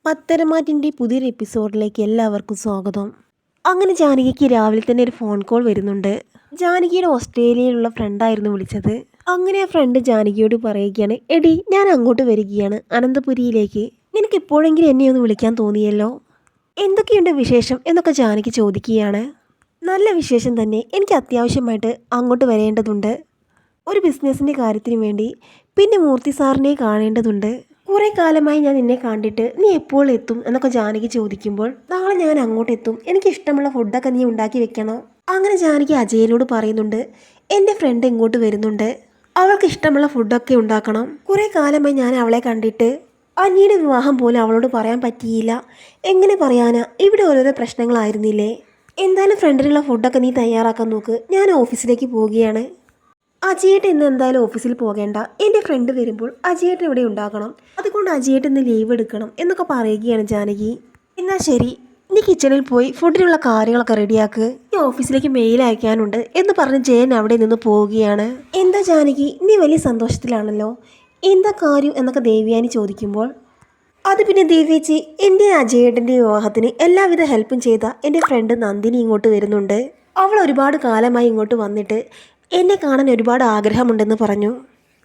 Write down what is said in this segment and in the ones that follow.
പത്തരമാറ്റിൻ്റെ പുതിയൊരു എപ്പിസോഡിലേക്ക് എല്ലാവർക്കും സ്വാഗതം. അങ്ങനെ ജാനകിക്ക് രാവിലെ തന്നെ ഒരു ഫോൺ കോൾ വരുന്നുണ്ട്. ജാനകിയുടെ ഓസ്ട്രേലിയയിലുള്ള ഫ്രണ്ടായിരുന്നു വിളിച്ചത്. അങ്ങനെ ആ ഫ്രണ്ട് ജാനകിയോട് പറയുകയാണ്, എടി ഞാൻ അങ്ങോട്ട് വരികയാണ് അനന്തപുരിയിലേക്ക്. നിനക്ക് എപ്പോഴെങ്കിലും എന്നെ ഒന്ന് വിളിക്കാൻ തോന്നിയല്ലോ, എന്തൊക്കെയുണ്ട് വിശേഷം എന്നൊക്കെ ജാനകി ചോദിക്കുകയാണ്. നല്ല വിശേഷം തന്നെ, എനിക്ക് അത്യാവശ്യമായിട്ട് അങ്ങോട്ട് വരേണ്ടതുണ്ട്, ഒരു ബിസിനസ്സിൻ്റെ കാര്യത്തിന് വേണ്ടി. പിന്നെ മൂർത്തി സാറിനെ കാണേണ്ടതുണ്ട്. കുറേ കാലമായി ഞാൻ നിന്നെ കണ്ടിട്ട്, നീ എപ്പോൾ എത്തും എന്നൊക്കെ ജാനകി ചോദിക്കുമ്പോൾ, നാളെ ഞാൻ അങ്ങോട്ട് എത്തും, എനിക്ക് ഇഷ്ടമുള്ള ഫുഡൊക്കെ നീ ഉണ്ടാക്കി വെക്കണം. അങ്ങനെ ജാനകി അജയനോട് പറയുന്നുണ്ട്, എൻ്റെ ഫ്രണ്ട് ഇങ്ങോട്ട് വരുന്നുണ്ട്, അവൾക്ക് ഇഷ്ടമുള്ള ഫുഡൊക്കെ ഉണ്ടാക്കണം. കുറേ കാലമായി ഞാൻ അവളെ കണ്ടിട്ട്, അനിയുടെ വിവാഹം പോലും അവളോട് പറയാൻ പറ്റിയില്ല. എങ്ങനെ പറയാനാ, ഇവിടെ ഓരോരോ പ്രശ്നങ്ങളായിരുന്നില്ലേ. എന്തായാലും ഫ്രണ്ടിനുള്ള ഫുഡൊക്കെ നീ തയ്യാറാക്കാൻ നോക്ക്, ഞാൻ ഓഫീസിലേക്ക് പോവുകയാണ്. അജയേട്ടൻ ഇന്ന് എന്തായാലും ഓഫീസിൽ പോകേണ്ട, എൻ്റെ ഫ്രണ്ട് വരുമ്പോൾ അജയേട്ടൻ ഇവിടെ ഉണ്ടാകണം, അതുകൊണ്ട് അജയേട്ടൻ ഇന്ന് ലീവ് എടുക്കണം എന്നൊക്കെ പറയുകയാണ് ജാനകി. എന്നാൽ ശരി, നീ കിച്ചണിൽ പോയി ഫുഡിനുള്ള കാര്യങ്ങളൊക്കെ റെഡിയാക്ക്, ഈ ഓഫീസിലേക്ക് മെയിൽ അയക്കാനുണ്ട് എന്ന് പറഞ്ഞ് ജയൻ അവിടെ നിന്ന് പോവുകയാണ്. എന്താ ജാനകി, നീ വലിയ സന്തോഷത്തിലാണല്ലോ, എന്താ കാര്യം എന്നൊക്കെ ദേവ്യാനി ചോദിക്കുമ്പോൾ, അത് പിന്നെ ദേവേച്ചി, എൻ്റെ അജയേട്ടൻ്റെ വിവാഹത്തിന് എല്ലാവിധ ഹെൽപ്പും ചെയ്ത എൻ്റെ ഫ്രണ്ട് നന്ദിനി ഇങ്ങോട്ട് വരുന്നുണ്ട്. അവൾ ഒരുപാട് കാലമായി ഇങ്ങോട്ട് വന്നിട്ട് എന്നെ കാണാൻ ഒരുപാട് ആഗ്രഹമുണ്ടെന്ന് പറഞ്ഞു.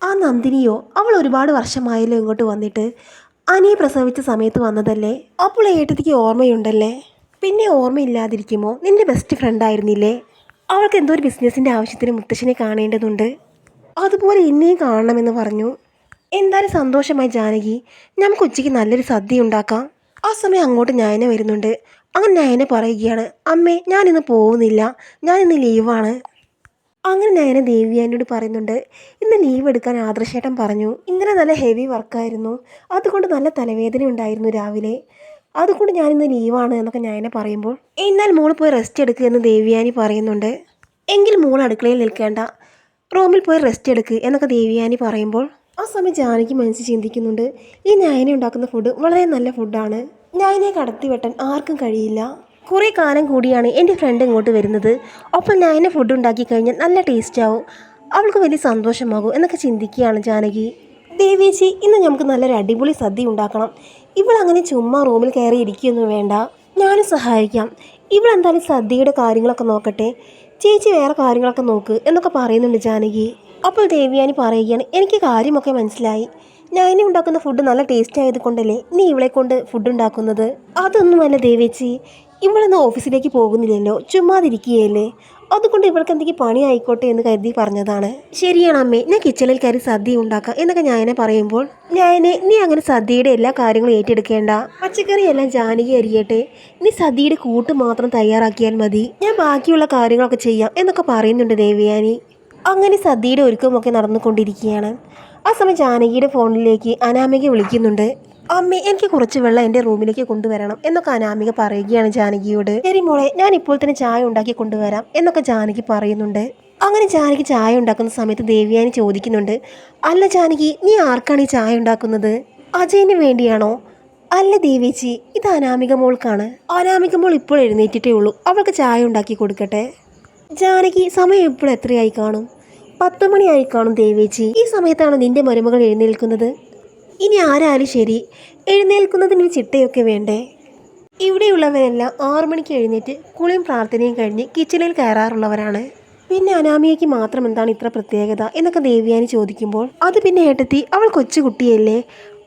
ആ നന്ദിനിയോ, അവൾ ഒരുപാട് വർഷമായല്ലോ ഇങ്ങോട്ട് വന്നിട്ട്, അനിയെ പ്രസവിച്ച സമയത്ത് വന്നതല്ലേ, അപ്പോൾ ഏട്ടത്തിക്ക് ഓർമ്മയുണ്ടല്ലേ. പിന്നെ ഓർമ്മയില്ലാതിരിക്കുമോ, നിൻ്റെ ബെസ്റ്റ് ഫ്രണ്ടായിരുന്നില്ലേ. അവൾക്ക് എന്തോ ഒരു ബിസിനസ്സിൻ്റെ ആവശ്യത്തിന് മുത്തശ്ശനെ കാണേണ്ടതുണ്ട്, അതുപോലെ എന്നെയും കാണണമെന്ന് പറഞ്ഞു. എന്തായാലും സന്തോഷമായി ജാനകി, നമുക്ക് ഉച്ചയ്ക്ക് നല്ലൊരു സദ്യ ഉണ്ടാക്കാം. ആ സമയം അങ്ങോട്ട് നയന വരുന്നുണ്ട്. അങ്ങനെ നയന പറയുകയാണ്, അമ്മേ ഞാനിന്ന് പോകുന്നില്ല, ഞാനിന്ന് ലീവാണ്. അങ്ങനെ നയന ദേവ്യാനിയോട് പറയുന്നുണ്ട്, ഇന്ന് ലീവ് എടുക്കാൻ ആദർശേട്ടൻ പറഞ്ഞു, ഇന്നലെ നല്ല ഹെവി വർക്കായിരുന്നു, അതുകൊണ്ട് നല്ല തലവേദന ഉണ്ടായിരുന്നു രാവിലെ, അതുകൊണ്ട് ഞാനിന്ന് ലീവാണ് എന്നൊക്കെ നയന പറയുമ്പോൾ, എന്നാൽ മോൾ പോയി റെസ്റ്റ് എടുക്കുക എന്ന് ദേവ്യാനി പറയുന്നുണ്ട്. എങ്കിൽ മോൾ അടുക്കളയിൽ നിൽക്കേണ്ട, റൂമിൽ പോയി റെസ്റ്റ് എടുക്കുക എന്നൊക്കെ ദേവ്യാനി പറയുമ്പോൾ, ആ സമയം ജാനകി മനസ്സിൽ ചിന്തിക്കുന്നുണ്ട്, ഈ നയന ഉണ്ടാക്കുന്ന ഫുഡ് വളരെ നല്ല ഫുഡാണ്, നയനയെ കടത്തി വെട്ടാൻ ആർക്കും കഴിയില്ല. കുറേ കാലം കൂടിയാണ് എൻ്റെ ഫ്രണ്ട് ഇങ്ങോട്ട് വരുന്നത്, ഒപ്പം നയന ഫുഡ് ഉണ്ടാക്കി കഴിഞ്ഞാൽ നല്ല ടേസ്റ്റ് ആവും, അവൾക്ക് വലിയ സന്തോഷമാകും എന്നൊക്കെ ചിന്തിക്കുകയാണ് ജാനകി. ദേവേച്ചി, ഇന്ന് നമുക്ക് നല്ലൊരു അടിപൊളി സദ്യ ഉണ്ടാക്കണം, ഇവളങ്ങനെ ചുമ്മാ റൂമിൽ കയറി ഇരിക്കുകയൊന്നും വേണ്ട, ഞാനും സഹായിക്കാം, ഇവളെന്തായാലും സദ്യയുടെ കാര്യങ്ങളൊക്കെ നോക്കട്ടെ, ചേച്ചി വേറെ കാര്യങ്ങളൊക്കെ നോക്ക് എന്നൊക്കെ പറയുന്നുണ്ട് ജാനകി. അപ്പോൾ ദേവ്യാനി പറയുകയാണ്, എനിക്ക് കാര്യമൊക്കെ മനസ്സിലായി, നയന ഉണ്ടാക്കുന്ന ഫുഡ് നല്ല ടേസ്റ്റ് ആയതുകൊണ്ടല്ലേ നീ ഇവളെ കൊണ്ട് ഫുഡ് ഉണ്ടാക്കുന്നത്. അതൊന്നുമല്ല ദേവേച്ചി, ഇവളിന്ന് ഓഫീസിലേക്ക് പോകുന്നില്ലല്ലോ, ചുമ്മാതിരിക്കുകയല്ലേ, അതുകൊണ്ട് ഇവൾക്ക് എന്തെങ്കിലും പണി ആയിക്കോട്ടെ എന്ന് കരുതി പറഞ്ഞതാണ്. ശരിയാണ് അമ്മേ, ഞാൻ കിച്ചണിൽ കയറി സദ്യ ഉണ്ടാക്കാം എന്നൊക്കെ നയനെ പറയുമ്പോൾ, നയനെ നീ അങ്ങനെ സദ്യയുടെ എല്ലാ കാര്യങ്ങളും ഏറ്റെടുക്കേണ്ട, പച്ചക്കറിയെല്ലാം ജാനകി അരിയട്ടെ, നീ സദ്യയുടെ കൂട്ട് മാത്രം തയ്യാറാക്കിയാൽ മതി, ഞാൻ ബാക്കിയുള്ള കാര്യങ്ങളൊക്കെ ചെയ്യാം എന്നൊക്കെ പറയുന്നുണ്ട് ദേവയാനി. അങ്ങനെ സദ്യയുടെ ഒരുക്കമൊക്കെ നടന്നുകൊണ്ടിരിക്കുകയാണ്. ആ സമയം ജാനകിയുടെ ഫോണിലേക്ക് അനാമിക വിളിക്കുന്നുണ്ട്. അമ്മേ, എനിക്ക് കുറച്ച് വെള്ളം എൻ്റെ റൂമിലേക്ക് കൊണ്ടുവരണം എന്നൊക്കെ അനാമിക പറയുകയാണ് ജാനകിയോട്. ശരി മോളെ, ഞാൻ ഇപ്പോൾ തന്നെ ചായ ഉണ്ടാക്കി കൊണ്ടുവരാം എന്നൊക്കെ ജാനകി പറയുന്നുണ്ട്. അങ്ങനെ ജാനകി ചായ ഉണ്ടാക്കുന്ന സമയത്ത് ദേവ്യാനി ചോദിക്കുന്നുണ്ട്, അല്ല ജാനകി, നീ ആർക്കാണ് ഈ ചായ ഉണ്ടാക്കുന്നത്, അജയന് വേണ്ടിയാണോ? അല്ല ദേവേച്ചി, ഇത് അനാമിക മോൾക്കാണ്, അനാമിക മോൾ ഇപ്പോൾ എഴുന്നേറ്റിട്ടേ ഉള്ളൂ, അവൾക്ക് ചായ ഉണ്ടാക്കി കൊടുക്കട്ടെ. ജാനകി, സമയം ഇപ്പോൾ എത്രയായി കാണും? 10 മണിയായി കാണും ദേവേച്ചി, ഈ സമയത്താണ് നിന്റെ മരുമകൾ എഴുന്നേൽക്കുന്നത്? ഇനി ആരായാലും ശരി, എഴുന്നേൽക്കുന്നതിന് ചിട്ടയൊക്കെ വേണ്ടേ? ഇവിടെയുള്ളവരെല്ലാം 6 മണിക്ക് എഴുന്നേറ്റ് കുളിയും പ്രാർത്ഥനയും കഴിഞ്ഞ് കിച്ചണിൽ കയറാറുള്ളവരാണ്, പിന്നെ അനാമിയയ്ക്ക് മാത്രം എന്താണ് ഇത്ര പ്രത്യേകത എന്നൊക്കെ ദേവ്യാനി ചോദിക്കുമ്പോൾ, അത് പിന്നെ ഏട്ടത്തി, അവൾ കൊച്ചുകുട്ടിയല്ലേ,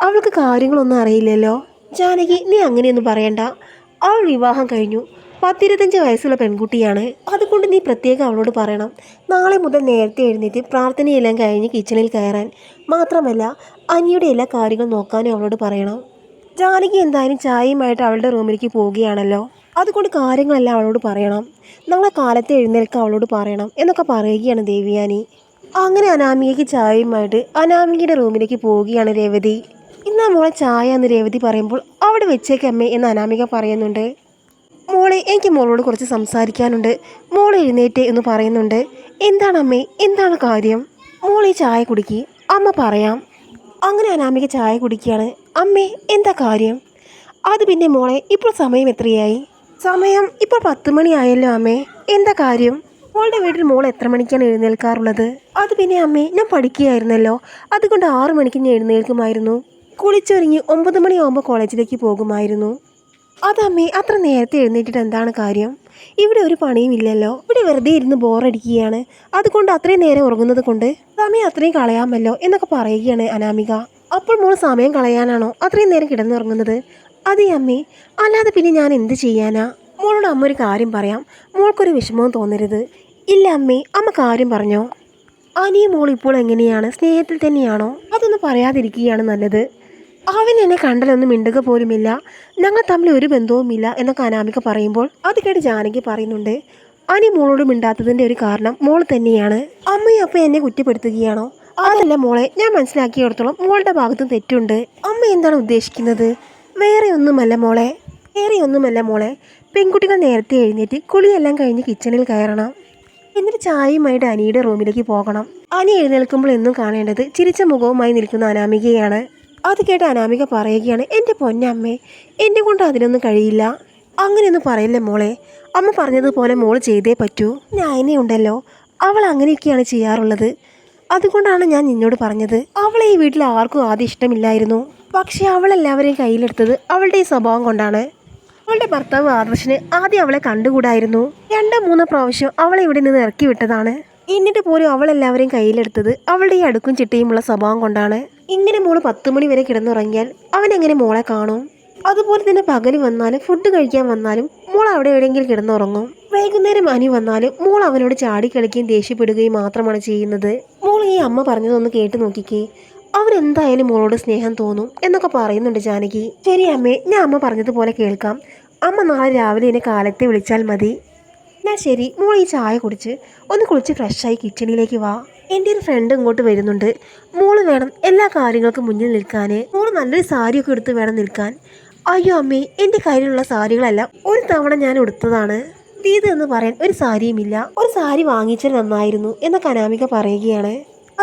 അവൾക്ക് കാര്യങ്ങളൊന്നും അറിയില്ലല്ലോ. ജാനകി, നീ അങ്ങനെയൊന്നും പറയണ്ട, അവൾ വിവാഹം കഴിഞ്ഞു, 10-25 വയസ്സുള്ള പെൺകുട്ടിയാണ്, അതുകൊണ്ട് നീ പ്രത്യേകം അവളോട് പറയണം, നാളെ മുതൽ നേരത്തെ എഴുന്നേറ്റ് പ്രാർത്ഥനയെല്ലാം കഴിഞ്ഞ് കിച്ചണിൽ കയറാൻ, മാത്രമല്ല അനിയുടെ എല്ലാ കാര്യങ്ങളും നോക്കാനും അവളോട് പറയണം. ജാനകി എന്തായാലും ചായയുമായിട്ട് അവളുടെ റൂമിലേക്ക് പോവുകയാണല്ലോ, അതുകൊണ്ട് കാര്യങ്ങളെല്ലാം അവളോട് പറയണം, നാളെ കാലത്തെ എഴുന്നേൽക്കാൻ അവളോട് പറയണം എന്നൊക്കെ പറയുകയാണ് ദേവ്യാനി. അങ്ങനെ അനാമികയ്ക്ക് ചായയുമായിട്ട് അനാമികയുടെ റൂമിലേക്ക് പോവുകയാണ് രേവതി. ഇന്നാ മോളെ ചായ എന്ന് രേവതി പറയുമ്പോൾ, അവിടെ വെച്ചേക്കമ്മേ എന്ന് അനാമിക പറയുന്നുണ്ട്. മോളെ, എനിക്ക് മോളോട് കുറച്ച് സംസാരിക്കാനുണ്ട്, മോളെ എഴുന്നേറ്റേ എന്ന് പറയുന്നുണ്ട്. എന്താണമ്മേ, എന്താണ് കാര്യം? മോളെ ചായ കുടിക്കി, അമ്മ പറയാം. അങ്ങനെ അനാമിക ചായ കുടിക്കുകയാണ്. അമ്മേ, എന്താ കാര്യം? അത് പിന്നെ മോളെ, ഇപ്പോൾ സമയം എത്രയായി? സമയം ഇപ്പോൾ 10 മണിയായല്ലോ അമ്മേ, എന്താ കാര്യം? മോളുടെ വീട്ടിൽ മോൾ എത്ര മണിക്കാണ് എഴുന്നേൽക്കാറുള്ളത്? അത് പിന്നെ അമ്മേ, ഞാൻ പഠിക്കുകയായിരുന്നല്ലോ, അതുകൊണ്ട് 6 മണിക്ക് ഞാൻ എഴുന്നേൽക്കുമായിരുന്നു. കുളിച്ചൊരുങ്ങി 9 മണിയാകുമ്പോൾ കോളേജിലേക്ക് പോകുമായിരുന്നു. അതമ്മേ, അത്ര നേരത്തെ എഴുന്നേറ്റിട്ട് എന്താണ് കാര്യം? ഇവിടെ ഒരു പണിയും ഇല്ലല്ലോ. ഇവിടെ വെറുതെ ഇരുന്ന് ബോറടിക്കുകയാണ്. അതുകൊണ്ട് അത്രയും നേരം ഉറങ്ങുന്നത് കൊണ്ട് സമയം അത്രയും കളയാമല്ലോ എന്നൊക്കെ പറയുകയാണ് അനാമിക. അപ്പോൾ മോൾ സമയം കളയാനാണോ അത്രയും നേരം കിടന്നുറങ്ങുന്നത്? അതെ അമ്മേ, അല്ലാതെ പിന്നെ ഞാൻ എന്ത് ചെയ്യാനാ? മോളോട് അമ്മ ഒരു കാര്യം പറയാം, മോൾക്കൊരു വിഷമവും തോന്നരുത്. ഇല്ല അമ്മേ, അമ്മ കാര്യം പറഞ്ഞോ. അനിയും മോൾ ഇപ്പോൾ എങ്ങനെയാണ്? സ്നേഹത്തിൽ തന്നെയാണോ? അതൊന്നും പറയാതിരിക്കുകയാണ് നല്ലത്. അവൻ എന്നെ കണ്ടലൊന്നും മിണ്ടുക പോലുമില്ല, ഞങ്ങൾ തമ്മിൽ ഒരു ബന്ധവുമില്ല എന്നൊക്കെ അനാമിക പറയുമ്പോൾ അത് കേട്ട് ജാനകി പറയുന്നുണ്ട്, അനി മോളോട് മിണ്ടാത്തതിൻ്റെ ഒരു കാരണം മോൾ തന്നെയാണ്. അമ്മയും അപ്പം എന്നെ കുറ്റപ്പെടുത്തുകയാണോ? അതല്ല മോളെ, ഞാൻ മനസ്സിലാക്കിയിടത്തോളം മോളുടെ ഭാഗത്തും തെറ്റുണ്ട്. അമ്മ എന്താണ് ഉദ്ദേശിക്കുന്നത്? വേറെ ഒന്നുമല്ല മോളെ, പെൺകുട്ടികൾ നേരത്തെ എഴുന്നേറ്റ് കുളിയെല്ലാം കഴിഞ്ഞ് കിച്ചണിൽ കയറണം. എന്നിട്ട് ചായയുമായിട്ട് അനിയുടെ റൂമിലേക്ക് പോകണം. അനി എഴുന്നേൽക്കുമ്പോൾ എന്നും കാണേണ്ടത് ചിരിച്ച മുഖവുമായി നിൽക്കുന്ന അനാമികയാണ്. അത് കേട്ട് അനാമിക പറയുകയാണ്, എൻ്റെ പൊന്നമ്മേ, എന്നെ കൊണ്ട് അതിനൊന്നും കഴിയില്ല. അങ്ങനെയൊന്നും പറയില്ല മോളെ, അമ്മ പറഞ്ഞതുപോലെ മോൾ ചെയ്തേ പറ്റൂ. ഞായനയുണ്ടല്ലോ, അവൾ അങ്ങനെയൊക്കെയാണ് ചെയ്യാറുള്ളത്. അതുകൊണ്ടാണ് ഞാൻ നിന്നോട് പറഞ്ഞത്. അവളെ ഈ വീട്ടിൽ ആർക്കും ആദ്യം ഇഷ്ടമില്ലായിരുന്നു. പക്ഷെ അവളെല്ലാവരെയും കയ്യിലെടുത്തത് അവളുടെ ഈ സ്വഭാവം കൊണ്ടാണ്. അവളുടെ ഭർത്താവ് ആദർശിന് ആദ്യം അവളെ കണ്ടുകൂടായിരുന്നു. 2-3 പ്രാവശ്യം അവളെ ഇവിടെ നിന്ന് ഇറക്കി വിട്ടതാണ്. എന്നിട്ട് പോലും അവളെല്ലാവരെയും കയ്യിലെടുത്തത് അവളുടെ ഈ അടുക്കും ചിട്ടയുമുള്ള സ്വഭാവം കൊണ്ടാണ്. ഇങ്ങനെ മോള് 10 മണി വരെ കിടന്നുറങ്ങിയാൽ അവനെങ്ങനെ മോളെ കാണും? അതുപോലെ തന്നെ പകല് വന്നാലും ഫുഡ് കഴിക്കാൻ വന്നാലും മോൾ അവിടെ എവിടെയെങ്കിലും കിടന്നുറങ്ങും. വൈകുന്നേരം അനി വന്നാലും മോൾ അവനോട് ചാടിക്കളിക്കുകയും ദേഷ്യപ്പെടുകയും മാത്രമാണ് ചെയ്യുന്നത്. മോൾ ഈ അമ്മ പറഞ്ഞതൊന്ന് കേട്ട് നോക്കിക്കേ, അവരെന്തായാലും മോളോട് സ്നേഹം തോന്നും എന്നൊക്കെ പറയുന്നുണ്ട് ജാനകി. ശരി അമ്മേ, ഞാൻ അമ്മ പറഞ്ഞതുപോലെ കേൾക്കാം. അമ്മ നാളെ രാവിലെ എന്നെ കാലത്തെ വിളിച്ചാൽ മതി. എന്നാ ശരി, മോൾ ഈ ചായ കുടിച്ച് ഒന്ന് കുളിച്ച് ഫ്രഷായി കിച്ചണിലേക്ക് വാ. എൻ്റെ ഒരു ഫ്രണ്ട് ഇങ്ങോട്ട് വരുന്നുണ്ട്. മോള് വേണം എല്ലാ കാര്യങ്ങൾക്കും മുന്നിൽ നിൽക്കാൻ. മോള് നല്ലൊരു സാരിയൊക്കെ എടുത്ത് വേണം നിൽക്കാൻ. അയ്യോ അമ്മേ, എൻ്റെ കയ്യിലുള്ള സാരികളെല്ലാം ഒരു തവണ ഞാൻ എടുത്തതാണ്. ഇത് എന്ന് പറയാൻ ഒരു സാരിയുമില്ല. ഒരു സാരി വാങ്ങിച്ചാൽ നന്നായിരുന്നു എന്നൊക്കെ അനാമിക പറയുകയാണ്.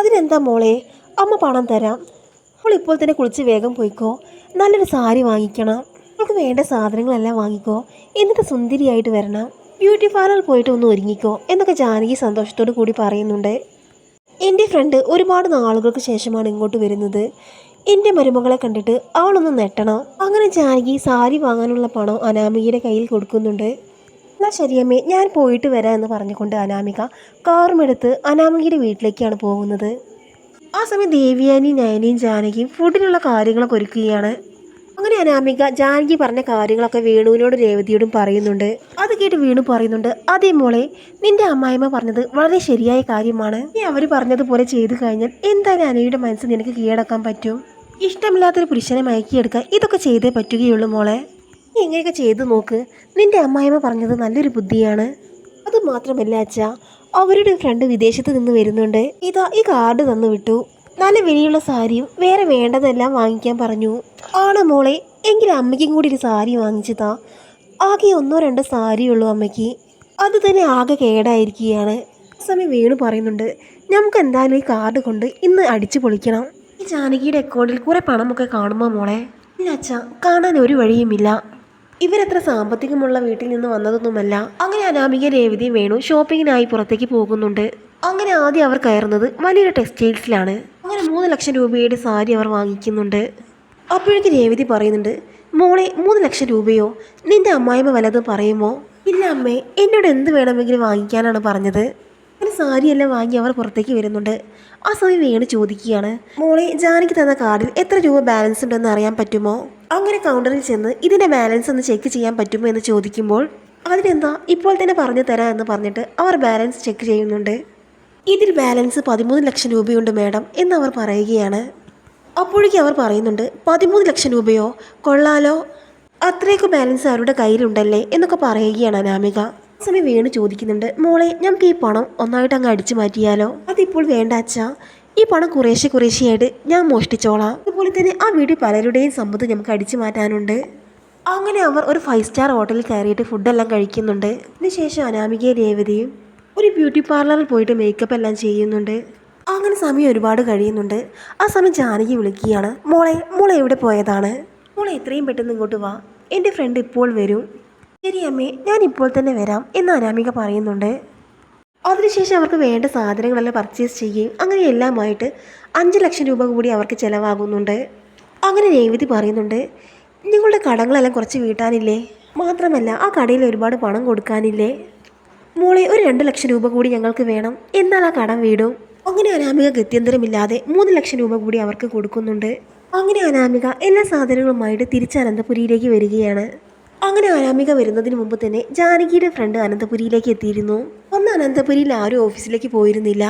അതിനെന്താ മോളെ, അമ്മ പണം തരാം. മോൾ ഇപ്പോൾ തന്നെ കുളിച്ച് വേഗം പോയിക്കോ. നല്ലൊരു സാരി വാങ്ങിക്കണം. നമുക്ക് വേണ്ട സാധനങ്ങളെല്ലാം വാങ്ങിക്കോ. എന്നിട്ട് സുന്ദരിയായിട്ട് വരണം. ബ്യൂട്ടി പാർലറിൽ പോയിട്ട് ഒന്ന് ഒരുങ്ങിക്കോ എന്നൊക്കെ ജാനകി സന്തോഷത്തോടു കൂടി പറയുന്നുണ്ട്. എൻ്റെ ഫ്രണ്ട് ഒരുപാട് നാളുകൾക്ക് ശേഷമാണ് ഇങ്ങോട്ട് വരുന്നത്. എൻ്റെ മരുമകളെ കണ്ടിട്ട് അവളൊന്ന് നെട്ടണം. അങ്ങനെ ജാനകി സാരി വാങ്ങാനുള്ള പണം അനാമികയുടെ കയ്യിൽ കൊടുക്കുന്നുണ്ട്. എന്നാൽ ശരിയമ്മേ, ഞാൻ പോയിട്ട് വരാം എന്ന് പറഞ്ഞുകൊണ്ട് അനാമിക കാറുമെടുത്ത് അനാമികയുടെ വീട്ടിലേക്കാണ് പോകുന്നത്. ആ സമയം ദേവിയാനിയും നയനിയും ജാനകിയും ഫുഡിനുള്ള കാര്യങ്ങളൊക്കെ ഒരുക്കുകയാണ്. അങ്ങനെ അനാമിക ജാനകി പറഞ്ഞ കാര്യങ്ങളൊക്കെ വേണുവിനോടും രേവതിയോടും പറയുന്നുണ്ട്. അത് കേട്ട് വേണു പറയുന്നുണ്ട്, അതേ മോളെ, നിന്റെ അമ്മായിമ്മ പറഞ്ഞത് വളരെ ശരിയായ കാര്യമാണ്. നീ അവർ പറഞ്ഞതുപോലെ ചെയ്തു കഴിഞ്ഞാൽ എന്തായാലും അനയുടെ മനസ്സ് നിനക്ക് കീഴടക്കാൻ പറ്റും. ഇഷ്ടമില്ലാത്തൊരു പുരുഷനെ മയക്കിയെടുക്കാൻ ഇതൊക്കെ ചെയ്തേ പറ്റുകയുള്ളൂ മോളെ. നീ എങ്ങനെയൊക്കെ ചെയ്തു നോക്ക്. നിന്റെ അമ്മായിമ്മ പറഞ്ഞത് നല്ലൊരു ബുദ്ധിയാണ്. അത് മാത്രമല്ല അച്ഛാ, അവരുടെ ഫ്രണ്ട് വിദേശത്ത് നിന്ന് വരുന്നുണ്ട്. ഇതാ ഈ കാർഡ് തന്നു വിട്ടു. നല്ല വിലയുള്ള സാരിയും വേറെ വേണ്ടതെല്ലാം വാങ്ങിക്കാൻ പറഞ്ഞു. ആണ് മോളെ, എങ്കിൽ അമ്മയ്ക്കും കൂടി ഒരു സാരി വാങ്ങിച്ചതാ. ആകെ 1-2 സാരിയുള്ളൂ അമ്മയ്ക്ക്. അത് തന്നെ ആകെ കേടായിരിക്കുകയാണ്. ആ സമയം വേണു പറയുന്നുണ്ട്, നമുക്ക് എന്തായാലും ഈ കാർഡ് കൊണ്ട് ഇന്ന് അടിച്ചു പൊളിക്കണം. ഈ ജാനകിയുടെ അക്കൗണ്ടിൽ കുറെ പണമൊക്കെ കാണുമോ മോളെ? ഇല്ല അച്ഛാ, കാണാൻ ഒരു വഴിയുമില്ല. ഇവരത്ര സാമ്പത്തികമുള്ള വീട്ടിൽ നിന്ന് വന്നതൊന്നുമല്ല. അങ്ങനെ അനാമിക രേവതിയും വേണു ഷോപ്പിങ്ങിനായി പുറത്തേക്ക് പോകുന്നുണ്ട്. അങ്ങനെ ആദ്യം അവർ കയറുന്നത് വലിയൊരു ടെക്സ്റ്റൈൽസിലാണ്. അങ്ങനെ 3 ലക്ഷം രൂപയുടെ സാരി അവർ വാങ്ങിക്കുന്നുണ്ട്. അപ്പോഴേക്ക് രേവതി പറയുന്നുണ്ട്, മോളെ 3 ലക്ഷം രൂപയോ? നിന്റെ അമ്മായിമ്മ വല്ലതും പറയുമോ? ഇല്ല അമ്മേ, എന്നോട് എന്ത് വേണമെങ്കിലും വാങ്ങിക്കാനാണ് പറഞ്ഞത്. ഒരു സാരിയെല്ലാം വാങ്ങി അവർ പുറത്തേക്ക് വരുന്നുണ്ട്. ആ സമയം വേണു ചോദിക്കുകയാണ്, മോളെ, ജാനകി തന്ന കാർഡിൽ എത്ര രൂപ ബാലൻസ് ഉണ്ടെന്ന് അറിയാൻ പറ്റുമോ? അങ്ങനെ കൗണ്ടറിൽ ചെന്ന് ഇതിൻ്റെ ബാലൻസ് ഒന്ന് ചെക്ക് ചെയ്യാൻ പറ്റുമോ എന്ന് ചോദിക്കുമ്പോൾ അതിനെന്താ, ഇപ്പോൾ തന്നെ പറഞ്ഞു തരാം എന്ന് പറഞ്ഞിട്ട് അവർ ബാലൻസ് ചെക്ക് ചെയ്യുന്നുണ്ട്. ഇതിൽ ബാലൻസ് 13 ലക്ഷം രൂപയുണ്ട് മാഡം എന്നവർ പറയുകയാണ്. അപ്പോഴേക്കും അവർ പറയുന്നുണ്ട്, 13 ലക്ഷം രൂപയോ? കൊള്ളാലോ, അത്രയൊക്കെ ബാലൻസ് അവരുടെ കയ്യിലുണ്ടല്ലേ എന്നൊക്കെ പറയുകയാണ് അനാമിക. ആ സമയം വേണു ചോദിക്കുന്നുണ്ട്, മോളെ, നമുക്ക് ഈ പണം ഒന്നായിട്ട് അങ്ങ് അടിച്ചു മാറ്റിയാലോ? അതിപ്പോൾ വേണ്ട അച്ഛാ, ഈ പണം കുറേശ്ശെയായിട്ട് ഞാൻ മോഷ്ടിച്ചോളാം. അതുപോലെ തന്നെ ആ വീട്ടിൽ പലരുടെയും സമ്പത്ത് നമുക്ക് അടിച്ചു മാറ്റാനുണ്ട്. അങ്ങനെ അവർ ഒരു 5 സ്റ്റാർ ഹോട്ടലിൽ കയറിയിട്ട് ഫുഡെല്ലാം കഴിക്കുന്നുണ്ട്. അതിനുശേഷം അനാമികയും രേവതിയും ഒരു ബ്യൂട്ടി പാർലറിൽ പോയിട്ട് മേക്കപ്പ് എല്ലാം ചെയ്യുന്നുണ്ട്. അങ്ങനെ സമയം ഒരുപാട് കഴിയുന്നുണ്ട്. ആ സമയം ജാനകി വിളിക്കുകയാണ്, മോളെ എവിടെ പോയതാണ്? മോളെ എത്രയും പെട്ടെന്ന് ഇങ്ങോട്ട് വാ, എൻ്റെ ഫ്രണ്ട് ഇപ്പോൾ വരും. ശരി അമ്മേ, ഞാൻ ഇപ്പോൾ തന്നെ വരാം എന്ന് അനാമിക പറയുന്നുണ്ട്. അതിനുശേഷം അവർക്ക് വേണ്ട സാധനങ്ങളെല്ലാം പർച്ചേസ് ചെയ്യുകയും അങ്ങനെ എല്ലാമായിട്ട് 5 ലക്ഷം രൂപ കൂടി അവർക്ക് ചിലവാകുന്നുണ്ട്. അങ്ങനെ രേവതി പറയുന്നുണ്ട്, നിങ്ങളുടെ കടങ്ങളെല്ലാം കുറച്ച് വീട്ടാനില്ലേ? മാത്രമല്ല ആ കടയിൽ ഒരുപാട് പണം കൊടുക്കാനില്ലേ? മോളെ, ഒരു 2 ലക്ഷം രൂപ കൂടി ഞങ്ങൾക്ക് വേണം, എന്നാൽ ആ കടം വീടും. അങ്ങനെ അനാമിക ഗത്യന്തരമില്ലാതെ 3 ലക്ഷം രൂപ കൂടി അവർക്ക് കൊടുക്കുന്നുണ്ട്. അങ്ങനെ അനാമിക എല്ലാ സാധനങ്ങളുമായിട്ട് തിരിച്ച് അനന്തപുരിയിലേക്ക് വരികയാണ്. അങ്ങനെ അനാമിക വരുന്നതിന് മുമ്പ് തന്നെ ജാനകിയുടെ ഫ്രണ്ട് അനന്തപുരിയിലേക്ക് എത്തിയിരുന്നു. അന്ന് അനന്തപുരിയിൽ ആരും ഓഫീസിലേക്ക് പോയിരുന്നില്ല.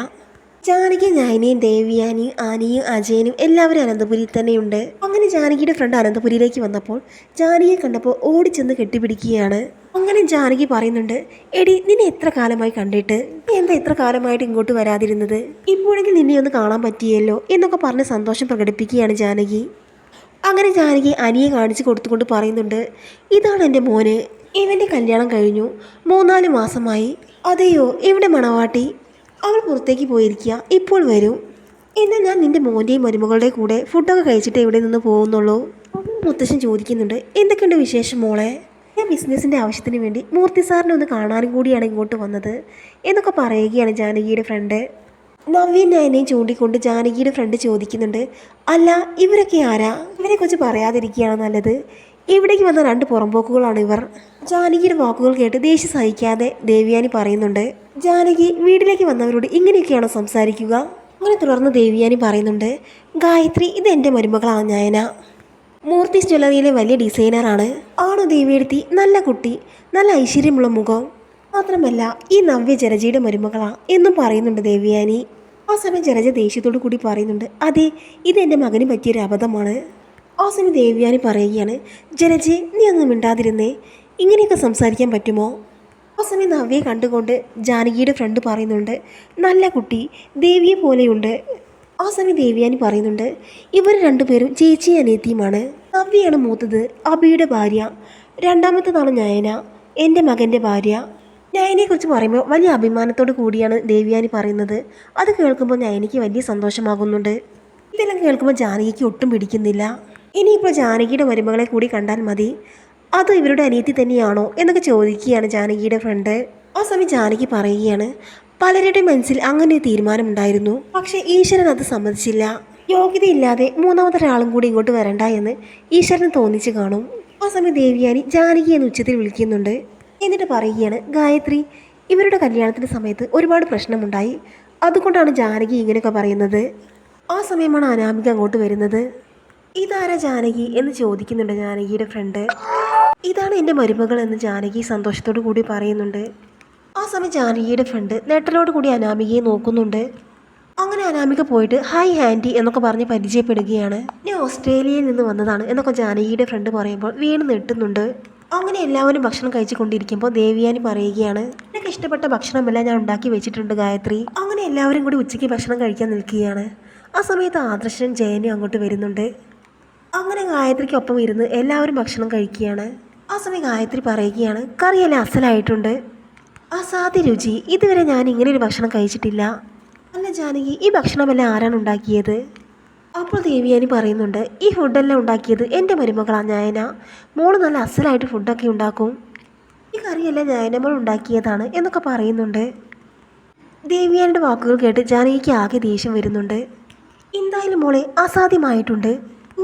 ജാനകി, നയനയും ദേവ്യാനിയും ആനിയും അജയനും എല്ലാവരും അനന്തപുരിയിൽ തന്നെയുണ്ട്. അങ്ങനെ ജാനകിയുടെ ഫ്രണ്ട് അനന്തപുരിയിലേക്ക് വന്നപ്പോൾ ജാനകിയെ കണ്ടപ്പോൾ ഓടിച്ചെന്ന് കെട്ടിപ്പിടിക്കുകയാണ്. അങ്ങനെ ജാനകി പറയുന്നുണ്ട്, എടി, നിന്നെ എത്ര കാലമായി കണ്ടിട്ട്, നീ എന്താ എത്ര കാലമായിട്ട് ഇങ്ങോട്ട് വരാതിരുന്നത്? ഇപ്പോഴെങ്കിൽ നിന്നെ ഒന്ന് കാണാൻ പറ്റിയല്ലോ എന്നൊക്കെ പറഞ്ഞ് സന്തോഷം പ്രകടിപ്പിക്കുകയാണ് ജാനകി. അങ്ങനെ ജാനകി അനിയെ കാണിച്ചു കൊടുത്തുകൊണ്ട് പറയുന്നുണ്ട്, ഇതാണ് എൻ്റെ മോന്, ഇവൻ്റെ കല്യാണം കഴിഞ്ഞു, 3-4 മാസമായി. അതെയോ, എവിടെ മണവാട്ടി? അവൾ പുറത്തേക്ക് പോയിരിക്കുക, ഇപ്പോൾ വരും. എന്നാൽ ഞാൻ നിന്റെ മോൻ്റെയും മരുമകളുടെ കൂടെ ഫുഡൊക്കെ കഴിച്ചിട്ട് ഇവിടെ നിന്ന് പോകുന്നുള്ളൂ. മുത്തശ്ശൻ ചോദിക്കുന്നുണ്ട്, എന്തൊക്കെയുണ്ട് വിശേഷം മോളെ? ഞാൻ ബിസിനസ്സിൻ്റെ ആവശ്യത്തിന് വേണ്ടി മൂർത്തി സാറിനെ ഒന്ന് കാണാനും കൂടിയാണ് ഇങ്ങോട്ട് വന്നത് എന്നൊക്കെ പറയുകയാണ് ജാനകിയുടെ ഫ്രണ്ട്. നവ്യൻ നയനെയും ചൂണ്ടിക്കൊണ്ട് ജാനകിയുടെ ഫ്രണ്ട് ചോദിക്കുന്നുണ്ട്, അല്ല, ഇവരൊക്കെ ആരാ? ഇവരെക്കുറിച്ച് പറയാതിരിക്കുകയാണ് നല്ലത്. ഇവിടേക്ക് വന്ന 2 പുറമ്പോക്കുകളാണ് ഇവർ. ജാനകിയുടെ വാക്കുകൾ കേട്ട് ദേഷ്യം സഹിക്കാതെ ദേവ്യാനി പറയുന്നുണ്ട്, ജാനകി, വീട്ടിലേക്ക് വന്നവരോട് ഇങ്ങനെയൊക്കെയാണോ സംസാരിക്കുക? അങ്ങനെ തുടർന്ന് ദേവ്യാനി പറയുന്നുണ്ട്, ഗായത്രി, ഇത് എൻ്റെ മരുമകളാണ് നയന. മൂർത്തി ജ്വല്ലറിയിലെ വലിയ ഡിസൈനറാണ്. ആണോ ദേവിയെടുത്തി? നല്ല കുട്ടി, നല്ല ഐശ്വര്യമുള്ള മുഖം. മാത്രമല്ല ഈ നവ്യ ജലജയുടെ മരുമകളാ എന്നും പറയുന്നുണ്ട് ദേവ്യാനി. ആ സമയം ജലജ ദേഷ്യത്തോടു കൂടി പറയുന്നുണ്ട്, അതെ, ഇത് എൻ്റെ മകന് പറ്റിയൊരു അബദ്ധമാണ്. ആ സമയം ദേവ്യാനി പറയുകയാണ്, ജലജെ, നീ ഒന്നും മിണ്ടാതിരുന്നേ, ഇങ്ങനെയൊക്കെ സംസാരിക്കാൻ പറ്റുമോ? ആ സമയം നവ്യയെ കണ്ടുകൊണ്ട് ജാനകിയുടെ ഫ്രണ്ട് പറയുന്നുണ്ട്, നല്ല കുട്ടി, ദേവിയെ പോലെയുണ്ട്. ആ സമയം ദേവ്യാനി പറയുന്നുണ്ട്, ഇവർ 2 പേരും ചേച്ചി അനിയത്തിയുമാണ്. നവ്യയാണ് മൂത്തത്, അബിയുടെ ഭാര്യ. രണ്ടാമത്തേതാണ് നയന, എൻ്റെ മകൻ്റെ ഭാര്യ. നയനെക്കുറിച്ച് പറയുമ്പോൾ വലിയ അഭിമാനത്തോടു കൂടിയാണ് ദേവ്യാനി പറയുന്നത്. അത് കേൾക്കുമ്പോൾ നയനയ്ക്ക് വലിയ സന്തോഷമാകുന്നുണ്ട്. ഇതെല്ലാം കേൾക്കുമ്പോൾ ജാനകിക്ക് ഒട്ടും പിടിക്കുന്നില്ല. ഇനിയിപ്പോൾ ജാനകിയുടെ മരുമകളെ കൂടി കണ്ടാൽ മതി, അത് ഇവരുടെ അനിയത്തി തന്നെയാണോ എന്നൊക്കെ ചോദിക്കുകയാണ് ജാനകിയുടെ ഫ്രണ്ട്. ആ സമയം ജാനകി പറയുകയാണ്, പലരുടെ മനസ്സിൽ അങ്ങനെ ഒരു തീരുമാനമുണ്ടായിരുന്നു, പക്ഷേ ഈശ്വരൻ അത് സമ്മതിച്ചില്ല. യോഗ്യതയില്ലാതെ 3-മതൊരാളും കൂടി ഇങ്ങോട്ട് വരണ്ട എന്ന് ഈശ്വരന് തോന്നിച്ച് കാണും. ആ സമയം ദേവ്യാനി ജാനകി എന്ന് ഉച്ചത്തിൽ വിളിക്കുന്നുണ്ട്. എന്നിട്ട് പറയുകയാണ്, ഗായത്രി, ഇവരുടെ കല്യാണത്തിൻ്റെ സമയത്ത് ഒരുപാട് പ്രശ്നമുണ്ടായി, അതുകൊണ്ടാണ് ജാനകി ഇങ്ങനെയൊക്കെ പറയുന്നത്. ആ സമയമാണ് അനാമിക അങ്ങോട്ട് വരുന്നത്. ഇതാരാ ജാനകി എന്ന് ചോദിക്കുന്നുണ്ട് ജാനകിയുടെ ഫ്രണ്ട്. ഇതാണ് എൻ്റെ മരുമകൾ എന്ന് ജാനകി സന്തോഷത്തോടു കൂടി പറയുന്നുണ്ട്. ആ സമയം ജാനകിയുടെ ഫ്രണ്ട് നെട്ടലോട് കൂടി അനാമികയെ നോക്കുന്നുണ്ട്. അങ്ങനെ അനാമിക പോയിട്ട് ഹായ് ആൻറ്റി എന്നൊക്കെ പറഞ്ഞ് പരിചയപ്പെടുകയാണ്. ഞാൻ ഓസ്ട്രേലിയയിൽ നിന്ന് വന്നതാണ് എന്നൊക്കെ ജാനകിയുടെ ഫ്രണ്ട് പറയുമ്പോൾ വീണ് നെട്ടുന്നുണ്ട്. അങ്ങനെ എല്ലാവരും ഭക്ഷണം കഴിച്ചു കൊണ്ടിരിക്കുമ്പോൾ ദേവ്യാനി പറയുകയാണ്, എനിക്ക് ഇഷ്ടപ്പെട്ട ഭക്ഷണമെല്ലാം ഞാൻ ഉണ്ടാക്കി വെച്ചിട്ടുണ്ട് ഗായത്രി. അങ്ങനെ എല്ലാവരും കൂടി ഉച്ചയ്ക്ക് ഭക്ഷണം കഴിക്കാൻ നിൽക്കുകയാണ്. ആ സമയത്ത് ആദർശനും ജയനും അങ്ങോട്ട് വരുന്നുണ്ട്. അങ്ങനെ ഗായത്രിക്കൊപ്പം ഇരുന്ന് എല്ലാവരും ഭക്ഷണം കഴിക്കുകയാണ്. ആ സമയം ഗായത്രി പറയുകയാണ്, കറിയെല്ലാം അസലായിട്ടുണ്ട്, അസാധ്യ രുചി, ഇതുവരെ ഞാൻ ഇങ്ങനെയൊരു ഭക്ഷണം കഴിച്ചിട്ടില്ല. അല്ല ജാനകി, ഈ ഭക്ഷണമെല്ലാം ആരാണ് ഉണ്ടാക്കിയത്? അപ്പോൾ ദേവ്യാനി പറയുന്നുണ്ട്, ഈ ഫുഡെല്ലാം ഉണ്ടാക്കിയത് എൻ്റെ മരുമകളാണ് നയന. മോള് നല്ല അസലായിട്ട് ഫുഡൊക്കെ ഉണ്ടാക്കും, ഈ കറിയെല്ലാം നയനമോൾ ഉണ്ടാക്കിയതാണ് എന്നൊക്കെ പറയുന്നുണ്ട്. ദേവ്യാനിയുടെ വാക്കുകൾ കേട്ട് ജാനകിക്ക് ആകെ ദേഷ്യം വരുന്നുണ്ട്. എന്തായാലും മോളെ, അസാധ്യമായിട്ടുണ്ട്,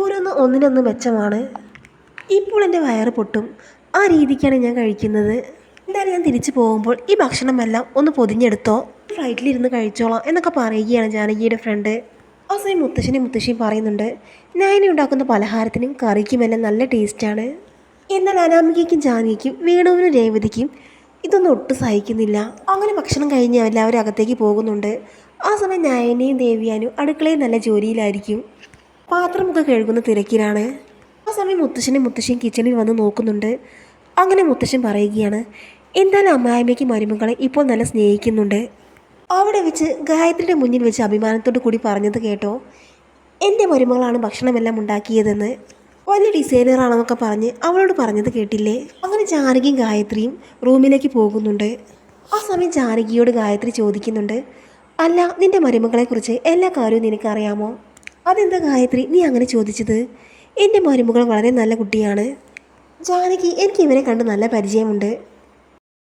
ഓരോന്ന് ഒന്നിനൊന്ന് മെച്ചമാണ്. ഇപ്പോൾ എൻ്റെ വയറ് പൊട്ടും, ആ രീതിക്കാണ് ഞാൻ കഴിക്കുന്നത്. എന്തായാലും ഞാൻ തിരിച്ചു പോകുമ്പോൾ ഈ ഭക്ഷണമെല്ലാം ഒന്ന് പൊതിഞ്ഞെടുത്തോ, ഫ്ലൈറ്റിലിരുന്ന് കഴിച്ചോളാം എന്നൊക്കെ പറയുകയാണ് ജാനകിയുടെ ഫ്രണ്ട്. ആ സമയം മുത്തശ്ശിയും പറയുന്നുണ്ട്, നയന ഉണ്ടാക്കുന്ന പലഹാരത്തിനും കറിക്കുമെല്ലാം നല്ല ടേസ്റ്റാണ്. എന്നാൽ അനാമികയ്ക്കും ജാനകിക്കും വേണുവിനും രേവതിക്കും ഇതൊന്നും ഒട്ടും സഹിക്കുന്നില്ല. അങ്ങനെ ഭക്ഷണം കഴിഞ്ഞ് എല്ലാവരും അകത്തേക്ക് പോകുന്നുണ്ട്. ആ സമയം നയനയും ദേവ്യാനും അടുക്കളയിൽ നല്ല ജോലിയിലായിരിക്കും, പാത്രമൊക്കെ കഴുകുന്ന തിരക്കിലാണ്. ആ സമയം മുത്തശ്ശിയും കിച്ചണിൽ വന്ന് നോക്കുന്നുണ്ട്. അങ്ങനെ മുത്തശ്ശൻ പറയുകയാണ്, എന്തായാലും അമ്മായിമ്മയ്ക്ക് മരുമകളെ ഇപ്പോൾ നല്ല സ്നേഹിക്കുന്നുണ്ട്. അവിടെ വെച്ച് ഗായത്രിയുടെ മുന്നിൽ വെച്ച് അഭിമാനത്തോടു കൂടി പറഞ്ഞത് കേട്ടോ, എൻ്റെ മരുമകളാണ് ഭക്ഷണമെല്ലാം ഉണ്ടാക്കിയതെന്ന്, വലിയ ഡിസൈനറാണെന്നൊക്കെ പറഞ്ഞ് അവളോട് പറഞ്ഞത് കേട്ടില്ലേ? അങ്ങനെ ജാനകിയും ഗായത്രിയും റൂമിലേക്ക് പോകുന്നുണ്ട്. ആ സമയം ജാനകിയോട് ഗായത്രി ചോദിക്കുന്നുണ്ട്, അല്ല, നിൻ്റെ മരുമകളെക്കുറിച്ച് എല്ലാ കാര്യവും നിനക്കറിയാമോ? അതെന്താ ഗായത്രി നീ അങ്ങനെ ചോദിച്ചത്? എൻ്റെ മരുമകൾ വളരെ നല്ല കുട്ടിയാണ് ജാനകി, എനിക്ക് ഇവരെ കണ്ട് നല്ല പരിചയമുണ്ട്.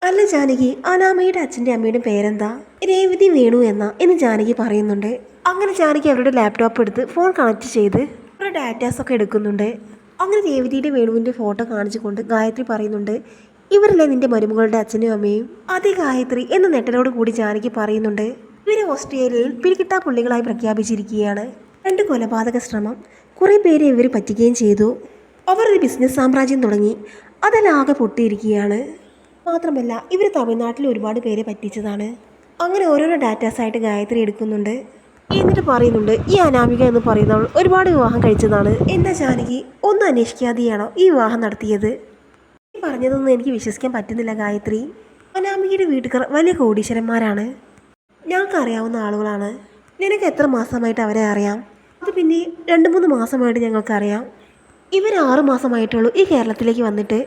അല്ല ജാനകി, അനാമയുടെ അച്ഛൻ്റെ അമ്മയുടെ പേരെന്താ? രേവതി വേണു എന്ന് ജാനകി പറയുന്നുണ്ട്. അങ്ങനെ ജാനകി അവരുടെ ലാപ്ടോപ്പ് എടുത്ത് ഫോൺ കണക്ട് ചെയ്ത് കുറേ ഡാറ്റാസൊക്കെ എടുക്കുന്നുണ്ട്. അങ്ങനെ രേവതിയുടെ വേണുവിൻ്റെ ഫോട്ടോ കാണിച്ചുകൊണ്ട് ഗായത്രി പറയുന്നുണ്ട്, ഇവരല്ലേ നിന്റെ മരുമകളുടെ അച്ഛനും അമ്മയും? അതേ ഗായത്രി എന്ന് നെട്ടലോട് കൂടി ജാനകി പറയുന്നുണ്ട്. ഇവരെ ഓസ്ട്രേലിയയിൽ പിടികിട്ടാ പുള്ളികളായി പ്രഖ്യാപിച്ചിരിക്കുകയാണ്. 2 കൊലപാതക ശ്രമം, കുറേ പേരെ ഇവർ പറ്റിക്കുകയും ചെയ്തു. അവർ ഒരു ബിസിനസ് സാമ്രാജ്യം തുടങ്ങി, അതെല്ലാം ആകെ പൊട്ടിയിരിക്കുകയാണ്. മാത്രമല്ല ഇവർ തമിഴ്നാട്ടിൽ ഒരുപാട് പേരെ പറ്റിച്ചതാണ്. അങ്ങനെ ഓരോരോ ഡാറ്റാസായിട്ട് ഗായത്രി എടുക്കുന്നുണ്ട്. എന്നിട്ട് പറയുന്നുണ്ട്, ഈ അനാമിക എന്ന് പറയുന്നവൾ ഒരുപാട് വിവാഹം കഴിച്ചതാണ്. എന്താ ജാനകി ഒന്നും അന്വേഷിക്കാതെയാണോ ഈ വിവാഹം നടത്തിയത്? ഈ പറഞ്ഞതൊന്നും എനിക്ക് വിശ്വസിക്കാൻ പറ്റുന്നില്ല ഗായത്രി. അനാമികയുടെ വീട്ടുകാർ വലിയ കോടീശ്വരന്മാരാണ്, ഞങ്ങൾക്ക് അറിയാവുന്ന ആളുകളാണ്. നിനക്ക് എത്ര മാസമായിട്ട് അവരെ അറിയാം? അത് പിന്നെ 2-3 മാസമായിട്ട് ഞങ്ങൾക്കറിയാം. ഇവർ 6 മാസമായിട്ടുള്ളൂ ഈ കേരളത്തിലേക്ക് വന്നിട്ട്.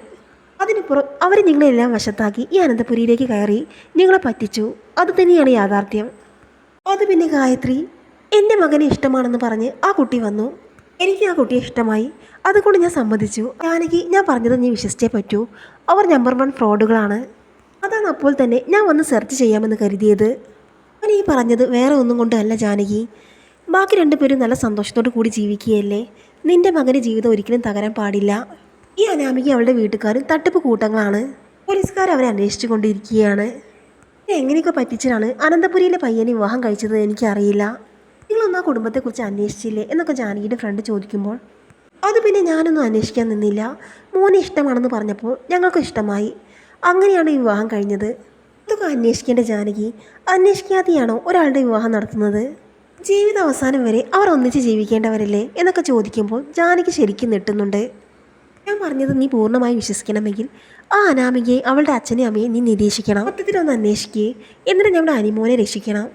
അതിനിപ്പുറം അവർ നിങ്ങളെല്ലാം വശത്താക്കി ഈ അനന്തപുരിയിലേക്ക് കയറി നിങ്ങളെ പറ്റിച്ചു. അത് തന്നെയാണ് യാഥാർത്ഥ്യം. അത് പിന്നെ ഗായത്രി, എൻ്റെ മകനെ ഇഷ്ടമാണെന്ന് പറഞ്ഞ് ആ കുട്ടി വന്നു. എനിക്ക് ആ കുട്ടിയെ ഇഷ്ടമായി, അതുകൊണ്ട് ഞാൻ സമ്മതിച്ചു. ജാനകി, ഞാൻ പറഞ്ഞത് നീ വിശ്വസിച്ചേ പറ്റൂ. അവർ നമ്പർ 1 ഫ്രോഡുകളാണ്. അതാണ് അപ്പോൾ തന്നെ ഞാൻ വന്ന് സെർച്ച് ചെയ്യാമെന്ന് കരുതിയത്. ഞാൻ ഈ പറഞ്ഞത് വേറെ ഒന്നും കൊണ്ടല്ല ജാനകി. ബാക്കി 2 പേരും നല്ല സന്തോഷത്തോടു കൂടി ജീവിക്കുകയല്ലേ. നിന്റെ മകൻ്റെ ജീവിതം ഒരിക്കലും തകരാൻ പാടില്ല. ഈ അനാമിക അവളുടെ വീട്ടുകാരും തട്ടിപ്പ് കൂട്ടങ്ങളാണ്. പോലീസുകാർ അവരെ അന്വേഷിച്ചു കൊണ്ടിരിക്കുകയാണ്. എങ്ങനെയൊക്കെ പറ്റിച്ചാണ് അനന്തപുരിയിലെ പയ്യനെ വിവാഹം കഴിച്ചത് എനിക്കറിയില്ല. നിങ്ങളൊന്നും ആ കുടുംബത്തെക്കുറിച്ച് അന്വേഷിച്ചില്ലേ എന്നൊക്കെ ജാനകിയുടെ ഫ്രണ്ട് ചോദിക്കുമ്പോൾ, അത് പിന്നെ ഞാനൊന്നും അന്വേഷിക്കാൻ നിന്നില്ല. മോനെ ഇഷ്ടമാണെന്ന് പറഞ്ഞപ്പോൾ ഞങ്ങൾക്ക് ഇഷ്ടമായി, അങ്ങനെയാണ് ഈ വിവാഹം കഴിഞ്ഞത്. ഇതൊക്കെ അന്വേഷിക്കേണ്ട ജാനകി, അന്വേഷിക്കാതെയാണോ ഒരാളുടെ വിവാഹം നടത്തുന്നത്? ജീവിത അവസാനം വരെ അവർ ഒന്നിച്ച് ജീവിക്കേണ്ടവരല്ലേ എന്നൊക്കെ ചോദിക്കുമ്പോൾ ജാനകി ശരിക്കും നെട്ടുന്നുണ്ട്. ഞാൻ പറഞ്ഞത് നീ പൂർണ്ണമായി വിശ്വസിക്കണമെങ്കിൽ ആ അനാമികയെ അവളുടെ അച്ഛനെയും അമ്മയും നീ നിരീക്ഷിക്കണം. മൊത്തത്തിലൊന്ന് അന്വേഷിക്കുകയെ, എന്നിട്ട് ഞങ്ങളുടെ അനിമോനെ രക്ഷിക്കണം.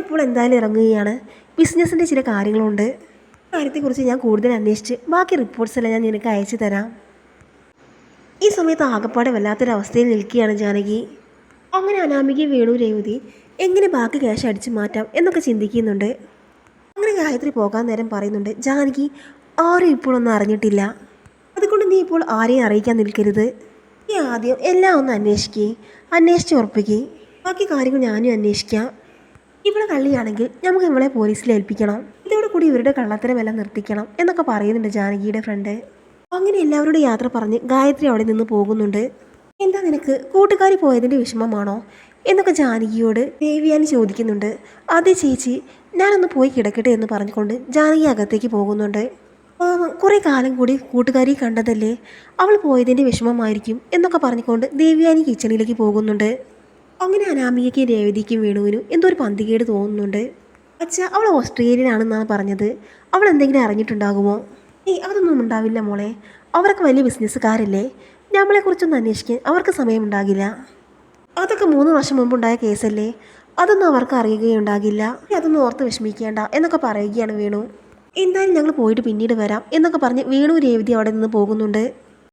ഇപ്പോൾ എന്തായാലും ഇറങ്ങുകയാണ്. ബിസിനസ്സിൻ്റെ ചില കാര്യങ്ങളുണ്ട്. കാര്യത്തെക്കുറിച്ച് ഞാൻ കൂടുതൽ അന്വേഷിച്ച് ബാക്കി റിപ്പോർട്ട്സ് എല്ലാം ഞാൻ നിനക്ക് അയച്ചു തരാം. ഈ സമയത്ത് ആകപ്പാടെ വല്ലാത്തൊരവസ്ഥയിൽ നിൽക്കുകയാണ് ജാനകി. അങ്ങനെ അനാമികയെ വേണു രേവതി എങ്ങനെ ബാക്കി ക്യാഷ് അടിച്ചു മാറ്റാം എന്നൊക്കെ ചിന്തിക്കുന്നുണ്ട്. അങ്ങനെ ഗായത്രി പോകാൻ നേരം പറയുന്നുണ്ട്, ജാനകി ആരും ഇപ്പോഴൊന്നും അറിഞ്ഞിട്ടില്ല, അതുകൊണ്ട് നീ ഇപ്പോൾ ആരെയും അറിയിക്കാൻ നിൽക്കരുത്. നീ ആദ്യം എല്ലാം ഒന്ന് അന്വേഷിച്ച് ഉറപ്പിക്കുക. ബാക്കി കാര്യങ്ങൾ ഞാനും അന്വേഷിക്കാം. ഇവിടെ കള്ളിയാണെങ്കിൽ നമുക്ക് ഇവളെ പോലീസിൽ ഏൽപ്പിക്കണം. ഇതോടുകൂടി ഇവരുടെ കള്ളത്തരമെല്ലാം നിർത്തിക്കണം എന്നൊക്കെ പറയുന്നുണ്ട് ജാനകിയുടെ ഫ്രണ്ട്. അങ്ങനെ എല്ലാവരോടും യാത്ര പറഞ്ഞ് ഗായത്രി അവിടെ നിന്ന് പോകുന്നുണ്ട്. എന്താ നിനക്ക് കൂട്ടുകാരി പോയതിൻ്റെ വിഷമമാണോ എന്നൊക്കെ ജാനകിയോട് ദേവ്യാനി ചോദിക്കുന്നുണ്ട്. അതേ ചേച്ചി, ഞാനൊന്ന് പോയി കിടക്കട്ടെ എന്ന് പറഞ്ഞുകൊണ്ട് ജാനകി അകത്തേക്ക് പോകുന്നുണ്ട്. കുറേ കാലം കൂടി കൂട്ടുകാരി കണ്ടതല്ലേ, അവൾ പോയതിൻ്റെ വിഷമമായിരിക്കും എന്നൊക്കെ പറഞ്ഞുകൊണ്ട് ദേവ്യാനി കിച്ചണിലേക്ക് പോകുന്നുണ്ട്. അങ്ങനെ അനാമികയ്ക്ക് രേവതിക്കും വേണുവിനും എന്തോ ഒരു പന്തികേട് തോന്നുന്നുണ്ട്. അച്ഛാ, അവൾ ഓസ്ട്രേലിയയിലാണെന്നാണ് പറഞ്ഞത്. അവൾ എന്തെങ്കിലും അറിഞ്ഞിട്ടുണ്ടാകുമോ? അതൊന്നും ഉണ്ടാവില്ല മോളെ, അവരൊക്കെ വലിയ ബിസിനസ്സുകാരല്ലേ. നമ്മളെക്കുറിച്ചൊന്നും അന്വേഷിക്കാൻ അവർക്ക് സമയമുണ്ടാകില്ല. അതൊക്കെ 3 വർഷം മുമ്പുണ്ടായ കേസല്ലേ, അതൊന്നും അവർക്ക് അറിയുകയുണ്ടാകില്ല. അതൊന്നും ഓർത്ത് വിഷമിക്കേണ്ട എന്നൊക്കെ പറയുകയാണ് വേണു. എന്തായാലും ഞങ്ങൾ പോയിട്ട് പിന്നീട് വരാം എന്നൊക്കെ പറഞ്ഞ് വേണു രേവതി അവിടെ നിന്ന് പോകുന്നുണ്ട്.